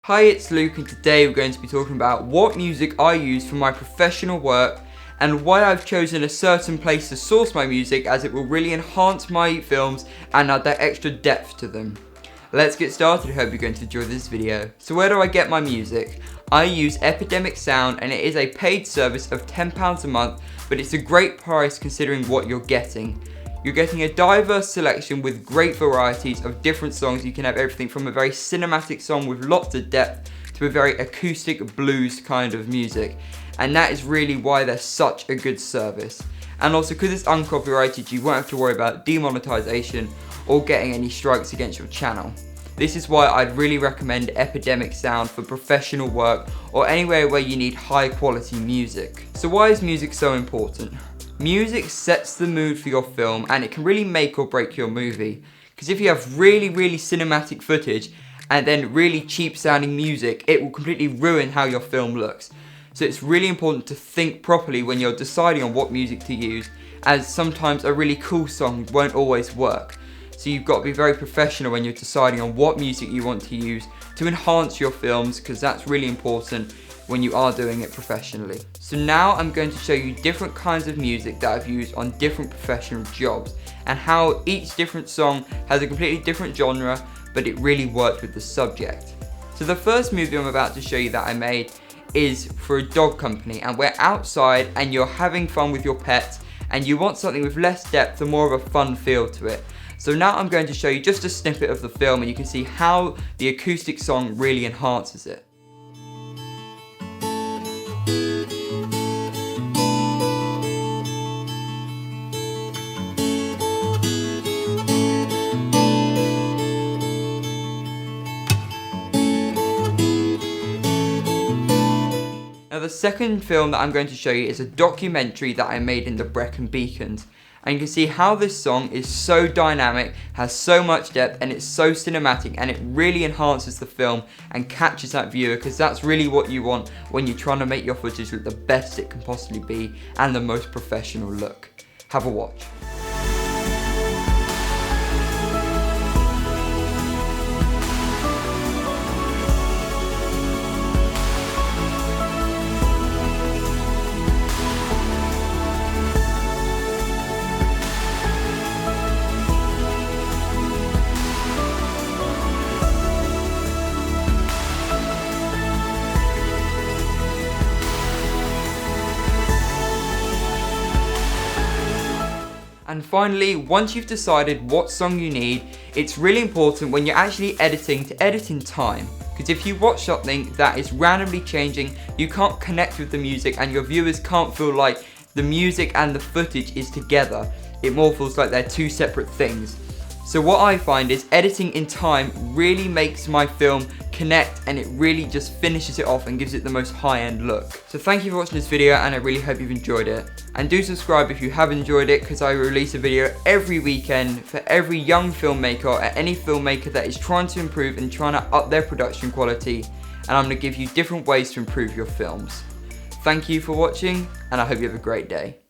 Hi, it's Luke, and today we're going to be talking about what music I use for my professional work and why I've chosen a certain place to source my music, as it will really enhance my films and add that extra depth to them. Let's get started. I hope you're going to enjoy this video. So where do I get my music? I use Epidemic Sound, and it is a paid service of £10 a month, but it's a great price considering what you're getting. You're getting a diverse selection with great varieties of different songs. You can have everything from a very cinematic song with lots of depth to a very acoustic blues kind of music. And that is really why they're such a good service. And also, because it's uncopyrighted, you won't have to worry about demonetization or getting any strikes against your channel. This is why I'd really recommend Epidemic Sound for professional work or anywhere where you need high quality music. So why is music so important? Music sets the mood for your film, and it can really make or break your movie. Because if you have really cinematic footage and then really cheap sounding music, it will completely ruin how your film looks. So it's really important to think properly when you're deciding on what music to use, as sometimes a really cool song won't always work. So you've got to be very professional when you're deciding on what music you want to use to enhance your films, because that's really important when you are doing it professionally. So now I'm going to show you different kinds of music that I've used on different professional jobs, and how each different song has a completely different genre, but it really worked with the subject. So the first movie I'm about to show you that I made is for a dog company, and we're outside and you're having fun with your pets and you want something with less depth and more of a fun feel to it. So now I'm going to show you just a snippet of the film, and you can see how the acoustic song really enhances it. Now the second film that I'm going to show you is a documentary that I made in the Brecon Beacons. And you can see how this song is so dynamic, has so much depth, and it's so cinematic, and it really enhances the film and catches that viewer, because that's really what you want when you're trying to make your footage look the best it can possibly be and the most professional look. Have a watch. And finally, once you've decided what song you need, it's really important when you're actually editing to edit in time. Because if you watch something that is randomly changing, you can't connect with the music, and your viewers can't feel like the music and the footage is together. It more feels like they're two separate things. So what I find is editing in time really makes my film connect, and it really just finishes it off and gives it the most high-end look. So thank you for watching this video, and I really hope you've enjoyed it. And do subscribe if you have enjoyed it, because I release a video every weekend for every young filmmaker or any filmmaker that is trying to improve and trying to up their production quality. And I'm going to give you different ways to improve your films. Thank you for watching, and I hope you have a great day.